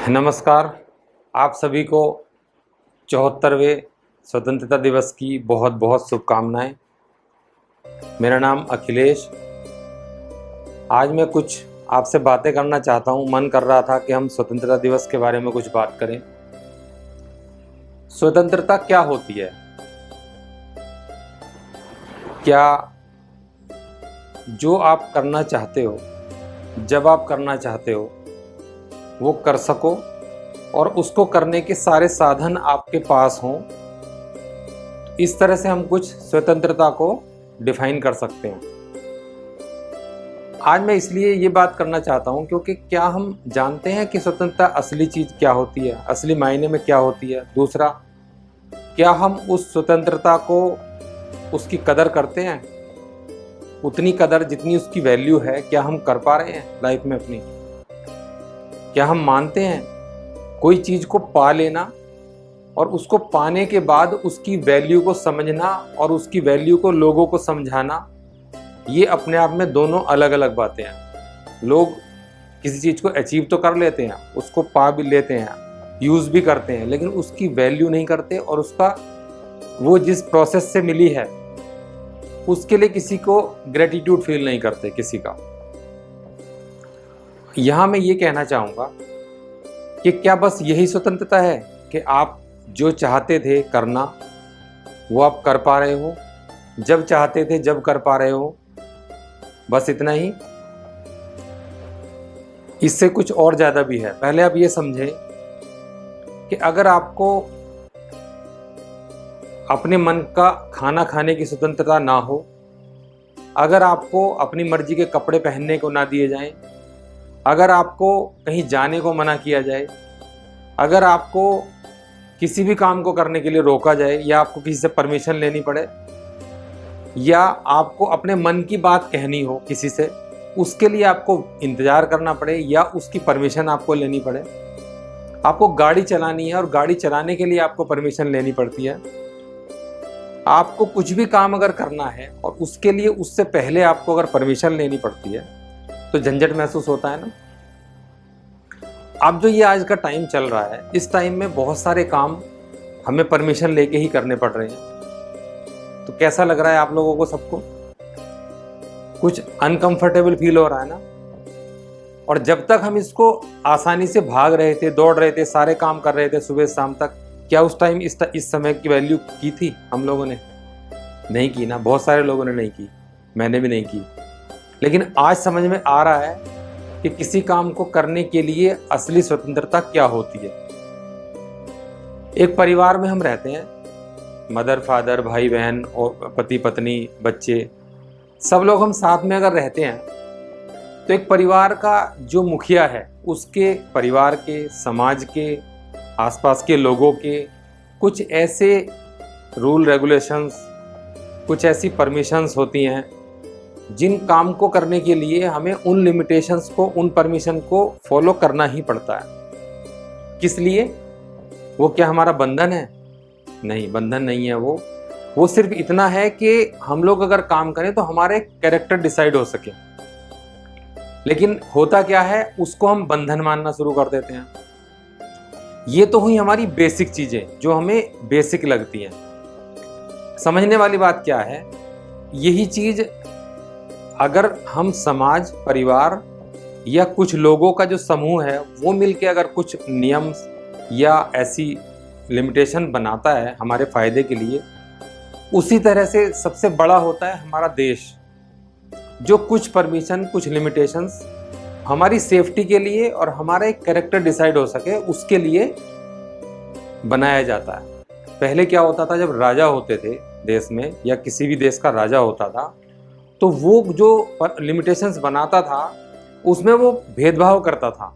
नमस्कार। आप सभी को 74वें स्वतंत्रता दिवस की बहुत बहुत शुभकामनाएं। मेरा नाम अखिलेश। आज मैं कुछ आपसे बातें करना चाहता हूं। मन कर रहा था कि हम स्वतंत्रता दिवस के बारे में कुछ बात करें। स्वतंत्रता क्या होती है? क्या जो आप करना चाहते हो, जब आप करना चाहते हो, वो कर सको और उसको करने के सारे साधन आपके पास हों? इस तरह से हम कुछ स्वतंत्रता को डिफाइन कर सकते हैं। आज मैं इसलिए ये बात करना चाहता हूं क्योंकि क्या हम जानते हैं कि स्वतंत्रता असली चीज क्या होती है, असली मायने में क्या होती है? दूसरा, क्या हम उस स्वतंत्रता को, उसकी कदर करते हैं? उतनी कदर जितनी उसकी वैल्यू है, क्या हम कर पा रहे हैं लाइफ में अपनी? क्या हम मानते हैं कोई चीज को पा लेना और उसको पाने के बाद उसकी वैल्यू को समझना और उसकी वैल्यू को लोगों को समझाना, ये अपने आप में दोनों अलग अलग बातें हैं। लोग किसी चीज को अचीव तो कर लेते हैं, उसको पा भी लेते हैं, यूज भी करते हैं, लेकिन उसकी वैल्यू नहीं करते और उसका वो जिस प्रोसेस से मिली है उसके लिए किसी को ग्रेटिट्यूड फील नहीं करते किसी का। यहां मैं ये कहना चाहूंगा कि क्या बस यही स्वतंत्रता है कि आप जो चाहते थे करना वो आप कर पा रहे हो, जब चाहते थे जब कर पा रहे हो, बस इतना ही? इससे कुछ और ज्यादा भी है। पहले आप ये समझें कि अगर आपको अपने मन का खाना खाने की स्वतंत्रता ना हो, अगर आपको अपनी मर्जी के कपड़े पहनने को ना दिए जाएं, अगर आपको कहीं जाने को मना किया जाए, अगर आपको किसी भी काम को करने के लिए रोका जाए, या आपको किसी से परमिशन लेनी पड़े, या आपको अपने मन की बात कहनी हो किसी से, उसके लिए आपको इंतजार करना पड़े या उसकी परमिशन आपको लेनी पड़े, आपको गाड़ी चलानी है और गाड़ी चलाने के लिए आपको परमिशन लेनी पड़ती है, आपको कुछ भी काम अगर करना है और उसके लिए उससे पहले आपको अगर परमिशन लेनी पड़ती है, तो झंझट महसूस होता है ना। अब जो ये आज का टाइम चल रहा है, इस टाइम में बहुत सारे काम हमें परमिशन लेके ही करने पड़ रहे हैं। तो कैसा लग रहा है आप लोगों को सबको? कुछ अनकंफर्टेबल फील हो रहा है ना। और जब तक हम इसको आसानी से भाग रहे थे, दौड़ रहे थे, सारे काम कर रहे थे सुबह शाम तक, क्या उस टाइम इस समय की वैल्यू की थी हम लोगों ने? नहीं की ना। बहुत सारे लोगों ने नहीं की, मैंने भी नहीं की। लेकिन आज समझ में आ रहा है कि किसी काम को करने के लिए असली स्वतंत्रता क्या होती है। एक परिवार में हम रहते हैं, मदर फादर, भाई बहन और पति पत्नी, बच्चे, सब लोग हम साथ में अगर रहते हैं तो एक परिवार का जो मुखिया है, उसके परिवार के, समाज के, आसपास के लोगों के कुछ ऐसे रूल रेगुलेशंस, कुछ ऐसी परमिशंस होती हैं जिन काम को करने के लिए हमें उन लिमिटेशंस को, उन परमिशन को फॉलो करना ही पड़ता है। किस लिए? वो क्या हमारा बंधन है? नहीं, बंधन नहीं है वो सिर्फ इतना है कि हम लोग अगर काम करें तो हमारे कैरेक्टर डिसाइड हो सके। लेकिन होता क्या है, उसको हम बंधन मानना शुरू कर देते हैं। ये तो हुई हमारी बेसिक चीजें जो हमें बेसिक लगती हैं। समझने वाली बात क्या है, यही चीज अगर हम समाज, परिवार या कुछ लोगों का जो समूह है वो मिलके अगर कुछ नियम या ऐसी लिमिटेशन बनाता है हमारे फायदे के लिए, उसी तरह से सबसे बड़ा होता है हमारा देश, जो कुछ परमिशन, कुछ लिमिटेशंस हमारी सेफ्टी के लिए और हमारा एक कैरेक्टर डिसाइड हो सके उसके लिए बनाया जाता है। पहले क्या होता था, जब राजा होते थे देश में या किसी भी देश का राजा होता था, तो वो जो लिमिटेशंस बनाता था उसमें वो भेदभाव करता था।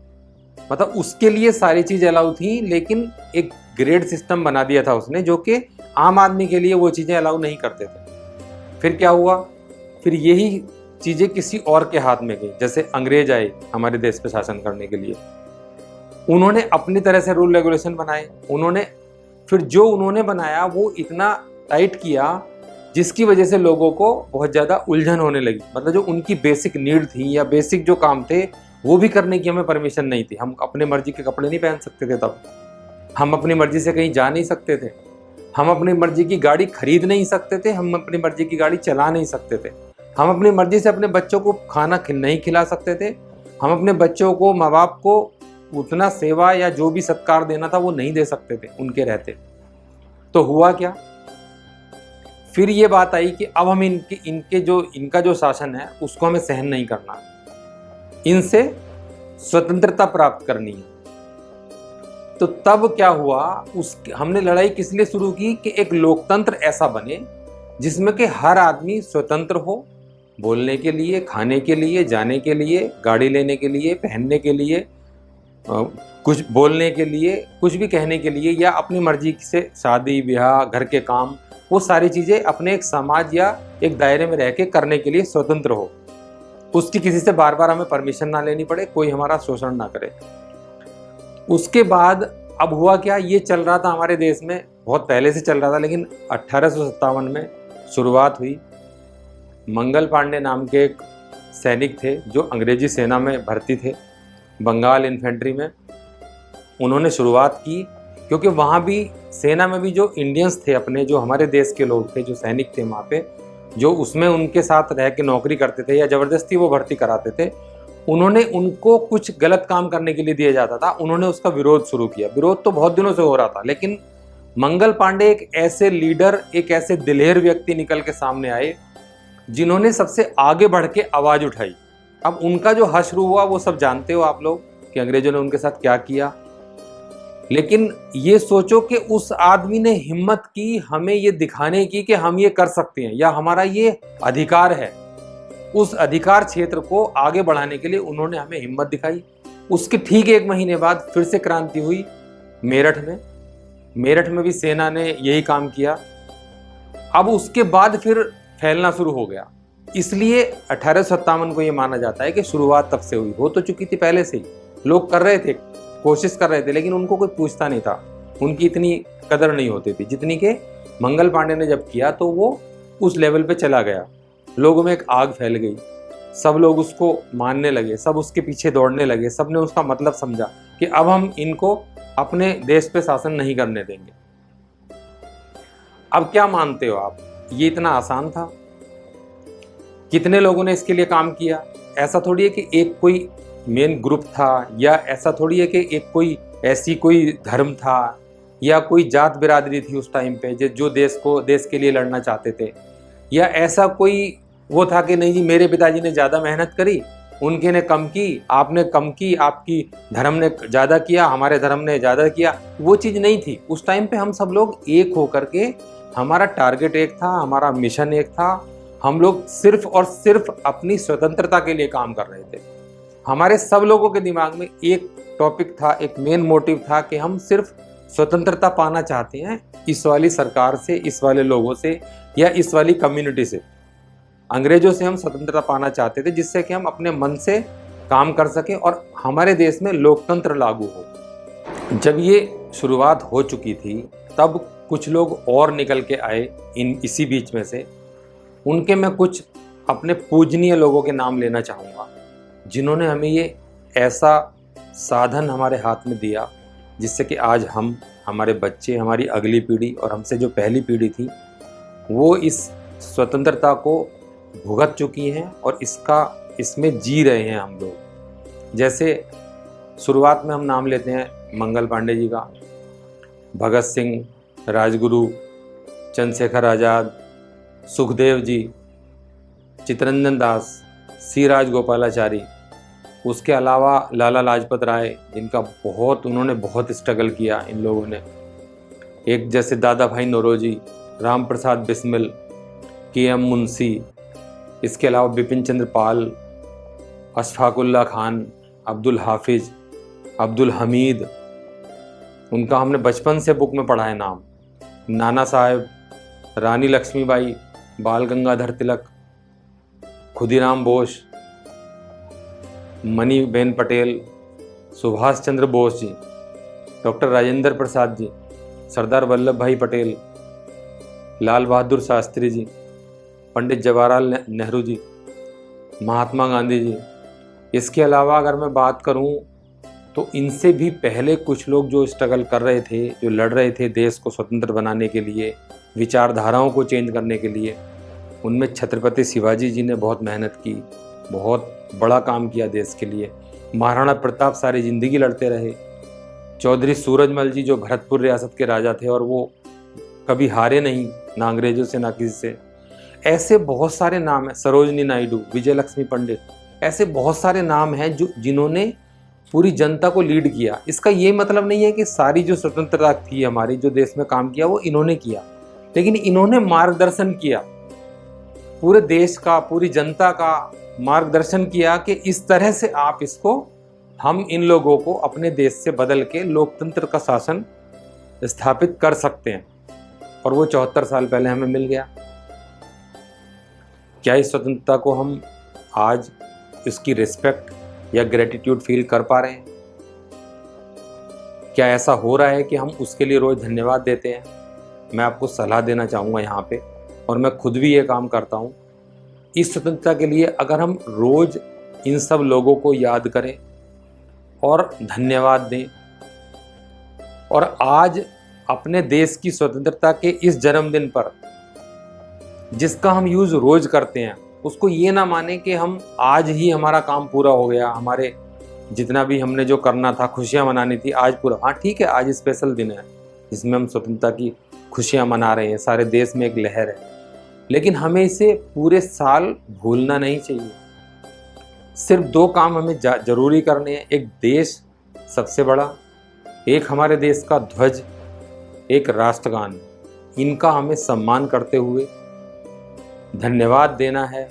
मतलब उसके लिए सारी चीज़ अलाउ थी, लेकिन एक ग्रेड सिस्टम बना दिया था उसने, जो कि आम आदमी के लिए वो चीज़ें अलाउ नहीं करते थे। फिर क्या हुआ, फिर यही चीज़ें किसी और के हाथ में गई। जैसे अंग्रेज आए हमारे देश पे शासन करने के लिए, उन्होंने अपनी तरह से रूल रेगुलेशन बनाए। फिर जो उन्होंने बनाया वो इतना टाइट किया जिसकी वजह से लोगों को बहुत ज़्यादा उलझन होने लगी। मतलब जो उनकी बेसिक नीड थी या बेसिक जो काम थे वो भी करने की हमें परमिशन नहीं थी। हम अपने मर्जी के कपड़े नहीं पहन सकते थे तब, हम अपनी मर्जी से कहीं जा नहीं सकते थे, हम अपनी मर्जी की गाड़ी खरीद नहीं सकते थे, हम अपनी मर्जी की गाड़ी चला नहीं सकते थे, हम अपनी मर्जी से अपने बच्चों को खाना नहीं खिला सकते थे, हम अपने बच्चों को, माँ बाप को उतना सेवा या जो भी सत्कार देना था वो नहीं दे सकते थे उनके रहते। तो हुआ क्या, फिर ये बात आई कि अब हम इनका जो शासन है उसको हमें सहन नहीं करना, इनसे स्वतंत्रता प्राप्त करनी है। तो तब क्या हुआ, हमने लड़ाई किस लिए शुरू की कि एक लोकतंत्र ऐसा बने जिसमें कि हर आदमी स्वतंत्र हो, बोलने के लिए, खाने के लिए, जाने के लिए, गाड़ी लेने के लिए, पहनने के लिए, कुछ बोलने के लिए, कुछ भी कहने के लिए, या अपनी मर्जी से शादी ब्याह, घर के काम, वो सारी चीज़ें अपने एक समाज या एक दायरे में रह के करने के लिए स्वतंत्र हो। उसकी किसी से बार बार हमें परमिशन ना लेनी पड़े, कोई हमारा शोषण ना करे। उसके बाद अब हुआ क्या, ये चल रहा था हमारे देश में, बहुत पहले से चल रहा था, लेकिन 1857 में शुरुआत हुई। मंगल पांडे नाम के एक सैनिक थे जो अंग्रेजी सेना में भर्ती थे, बंगाल इन्फेंट्री में। उन्होंने शुरुआत की, क्योंकि वहाँ भी सेना में भी जो इंडियंस थे अपने, जो हमारे देश के लोग थे, जो सैनिक थे वहाँ पे, जो उसमें उनके साथ रह के नौकरी करते थे या ज़बरदस्ती वो भर्ती कराते थे, उन्होंने उनको कुछ गलत काम करने के लिए दिया जाता था, उन्होंने उसका विरोध शुरू किया। विरोध तो बहुत दिनों से हो रहा था, लेकिन मंगल पांडे एक ऐसे लीडर, एक ऐसे दिलेर व्यक्ति निकल के सामने आए जिन्होंने सबसे आगे बढ़ के आवाज़ उठाई। अब उनका जो हश्र हुआ वो सब जानते हो आप लोग कि अंग्रेजों ने उनके साथ क्या किया। लेकिन ये सोचो कि उस आदमी ने हिम्मत की हमें ये दिखाने की कि हम ये कर सकते हैं या हमारा ये अधिकार है। उस अधिकार क्षेत्र को आगे बढ़ाने के लिए उन्होंने हमें हिम्मत दिखाई। उसके ठीक 1 महीने बाद फिर से क्रांति हुई मेरठ में। मेरठ में भी सेना ने यही काम किया। अब उसके बाद फिर फैलना शुरू हो गया, इसलिए 1857 को ये माना जाता है कि शुरुआत तब से हुई। हो तो चुकी थी पहले से ही, लोग कर रहे थे, कोशिश कर रहे थे, लेकिन उनको कोई पूछता नहीं था, उनकी इतनी कदर नहीं होती थी जितनी के मंगल पांडे ने जब किया तो वो उस लेवल पे चला गया। लोगों में एक आग फैल गई, सब लोग उसको मानने लगे, सब उसके पीछे दौड़ने लगे, सब ने उसका मतलब समझा कि अब हम इनको अपने देश पे शासन नहीं करने देंगे। अब क्या मानते हो आप, ये इतना आसान था? कितने लोगों ने इसके लिए काम किया? ऐसा थोड़ी है कि एक कोई मेन ग्रुप था, या ऐसा थोड़ी है कि एक कोई ऐसी कोई धर्म था या कोई जात बिरादरी थी उस टाइम पे जो देश के लिए लड़ना चाहते थे, या ऐसा कोई वो था कि नहीं जी मेरे पिताजी ने ज़्यादा मेहनत करी, उनके ने कम की, आपने कम की, आपकी धर्म ने ज़्यादा किया, हमारे धर्म ने ज़्यादा किया। वो चीज़ नहीं थी उस टाइम पे। हम सब लोग एक होकर के, हमारा टारगेट एक था, हमारा मिशन एक था, हम लोग सिर्फ और सिर्फ अपनी स्वतंत्रता के लिए काम कर रहे थे। हमारे सब लोगों के दिमाग में एक टॉपिक था, एक मेन मोटिव था कि हम सिर्फ स्वतंत्रता पाना चाहते हैं इस वाली सरकार से, इस वाले लोगों से, या इस वाली कम्युनिटी से। अंग्रेजों से हम स्वतंत्रता पाना चाहते थे, जिससे कि हम अपने मन से काम कर सकें और हमारे देश में लोकतंत्र लागू हो। जब ये शुरुआत हो चुकी थी तब कुछ लोग और निकल के आए इसी बीच में से। उनके मैं कुछ अपने पूजनीय लोगों के नाम लेना चाहूँगा, जिन्होंने हमें ये ऐसा साधन हमारे हाथ में दिया जिससे कि आज हम, हमारे बच्चे, हमारी अगली पीढ़ी और हमसे जो पहली पीढ़ी थी वो इस स्वतंत्रता को भुगत चुकी हैं और इसमें जी रहे हैं हम लोग। जैसे शुरुआत में हम नाम लेते हैं मंगल पांडे जी का, भगत सिंह, राजगुरु, चंद्रशेखर आज़ाद, सुखदेव जी, चित्तरंजन दास, सी राजगोपालाचारी, उसके अलावा लाला लाजपत राय, जिनका उन्होंने बहुत स्ट्रगल किया इन लोगों ने। एक जैसे दादा भाई नौरोजी, राम प्रसाद बिस्मिल, के.एम. मुंशी, इसके अलावा बिपिन चंद्र पाल, अशफाकुल्ला खान, अब्दुल हाफिज, अब्दुल हमीद, उनका हमने बचपन से बुक में पढ़ा है नाम, नाना साहेब, रानी लक्ष्मीबाई, बाल Gangadhar Tilak, Khudiram Bose, money Ben Patel, Subhash Chandra Bose ji, doctor Rajendra Prasad ji, Sardar Vallabh भाई पटेल, लाल बहादुर शास्त्री जी, पंडित जवाहरलाल नेहरू जी, महात्मा गांधी जी, इसके अलावा अगर मैं बात करूं तो इनसे भी पहले कुछ लोग जो स्ट्रगल कर रहे थे, जो लड़ रहे थे देश को स्वतंत्र बनाने के लिए, विचारधाराओं को चेंज करने के लिए, उनमें छत्रपति शिवाजी जी ने बहुत मेहनत की, बहुत बड़ा काम किया देश के लिए। महाराणा प्रताप सारी ज़िंदगी लड़ते रहे। चौधरी सूरजमल जी जो भरतपुर रियासत के राजा थे और वो कभी हारे नहीं, ना अंग्रेजों से ना किसी से। ऐसे बहुत सारे नाम हैं, सरोजनी नायडू, विजय लक्ष्मी पंडित, ऐसे बहुत सारे नाम हैं जिन्होंने पूरी जनता को लीड किया। इसका ये मतलब नहीं है कि सारी जो स्वतंत्रता थी हमारी, जो देश में काम किया वो इन्होंने किया, लेकिन इन्होंने मार्गदर्शन किया, पूरे देश का, पूरी जनता का मार्गदर्शन किया कि इस तरह से आप इसको, हम इन लोगों को अपने देश से बदल के लोकतंत्र का शासन स्थापित कर सकते हैं। और वो 74 साल पहले हमें मिल गया। क्या इस स्वतंत्रता को हम आज इसकी रिस्पेक्ट या ग्रेटिट्यूड फील कर पा रहे हैं? क्या ऐसा हो रहा है कि हम उसके लिए रोज धन्यवाद देते हैं? मैं आपको सलाह देना चाहूँगा यहाँ पे, और मैं खुद भी ये काम करता हूँ। इस स्वतंत्रता के लिए अगर हम रोज इन सब लोगों को याद करें और धन्यवाद दें, और आज अपने देश की स्वतंत्रता के इस जन्मदिन पर जिसका हम यूज़ रोज करते हैं, उसको ये ना माने कि हम आज ही हमारा काम पूरा हो गया, हमारे जितना भी हमने जो करना था, खुशियाँ मनानी थी, आज पूरा। हाँ ठीक है, आज स्पेशल दिन है जिसमें हम स्वतंत्रता की खुशियाँ मना रहे हैं, सारे देश में एक लहर है, लेकिन हमें इसे पूरे साल भूलना नहीं चाहिए। सिर्फ 2 काम हमें जरूरी करने हैं। एक देश सबसे बड़ा, एक हमारे देश का ध्वज, एक राष्ट्रगान। इनका हमें सम्मान करते हुए धन्यवाद देना है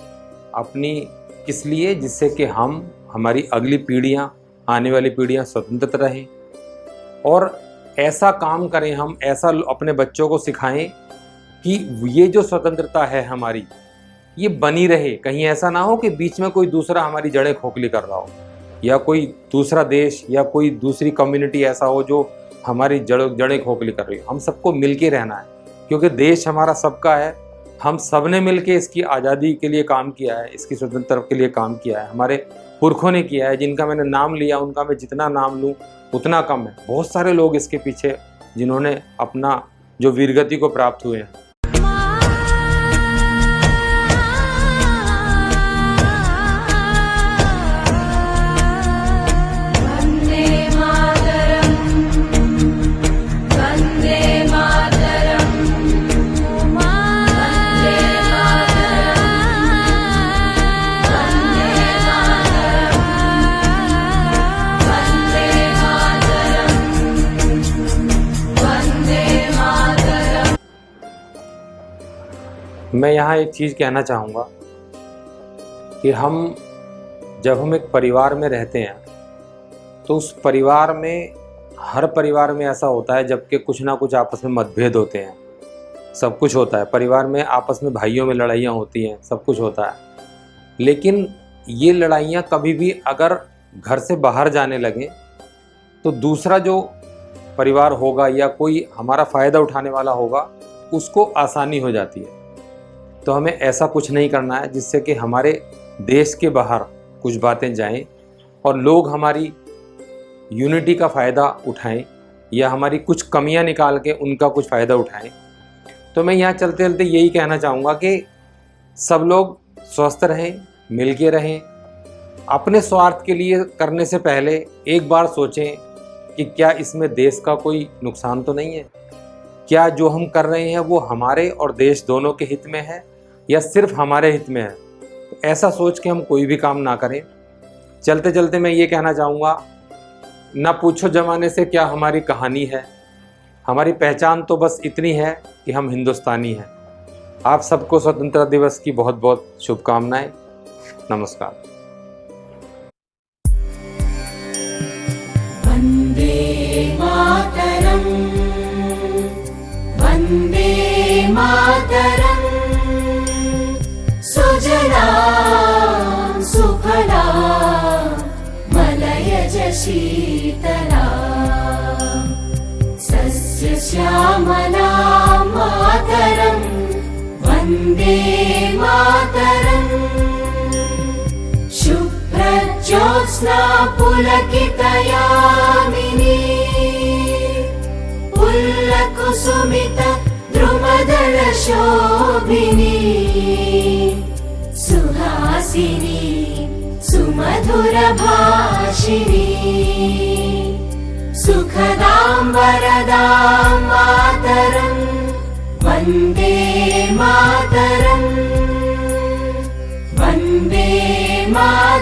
अपनी, किस लिए? जिससे कि हम, हमारी अगली पीढ़ियाँ, आने वाली पीढ़ियाँ स्वतंत्र रहें। और ऐसा काम करें हम, ऐसा अपने बच्चों को सिखाएं कि ये जो स्वतंत्रता है हमारी, ये बनी रहे। कहीं ऐसा ना हो कि बीच में कोई दूसरा हमारी जड़ें खोखली कर रहा हो, या कोई दूसरा देश या कोई दूसरी कम्युनिटी ऐसा हो जो हमारी जड़ें खोखली कर रही हो। हम सबको मिलके रहना है, क्योंकि देश हमारा सबका है। हम सब ने मिलके इसकी आज़ादी के लिए काम किया है, इसकी स्वतंत्रता के लिए काम किया है, हमारे पुरखों ने किया है। जिनका मैंने नाम लिया, उनका मैं जितना नाम लूँ उतना कम है। बहुत सारे लोग इसके पीछे जिन्होंने अपना जो वीरगति को प्राप्त हुए हैं। मैं यहाँ एक चीज़ कहना चाहूँगा कि जब हम एक परिवार में रहते हैं तो उस परिवार में, हर परिवार में ऐसा होता है जबकि कुछ ना कुछ आपस में मतभेद होते हैं, सब कुछ होता है। परिवार में आपस में भाइयों में लड़ाइयाँ होती हैं, सब कुछ होता है। लेकिन ये लड़ाइयाँ कभी भी अगर घर से बाहर जाने लगें तो दूसरा जो परिवार होगा या कोई हमारा फ़ायदा उठाने वाला होगा, उसको आसानी हो जाती है। तो हमें ऐसा कुछ नहीं करना है जिससे कि हमारे देश के बाहर कुछ बातें जाएं और लोग हमारी यूनिटी का फ़ायदा उठाएं, या हमारी कुछ कमियां निकाल के उनका कुछ फ़ायदा उठाएं। तो मैं यहाँ चलते चलते यही कहना चाहूँगा कि सब लोग स्वस्थ रहें, मिल के रहें। अपने स्वार्थ के लिए करने से पहले एक बार सोचें कि क्या इसमें देश का कोई नुकसान तो नहीं है? क्या जो हम कर रहे हैं वो हमारे और देश दोनों के हित में है या सिर्फ हमारे हित में है? तो ऐसा सोच के हम कोई भी काम ना करें। चलते चलते मैं ये कहना चाहूँगा, ना पूछो ज़माने से क्या हमारी कहानी है, हमारी पहचान तो बस इतनी है कि हम हिंदुस्तानी हैं। आप सबको स्वतंत्रता दिवस की बहुत बहुत शुभकामनाएं। नमस्कार। वंदे मातरम, वंदे मातरम, सुजला सुफला मलयज शीतला, सस्य श्यामला मातरम, वंदे मातरम, शुभ्रज्योत्स्ना ज्योत्स्ना पुलकितयामिनी पुल्लकुसुमित द्रुमदल शोभिनी सुहासिनी सुमधुर भाषिणी सुखदां वरदां मातरं वन्दे मातरम् वन्दे मातरम्।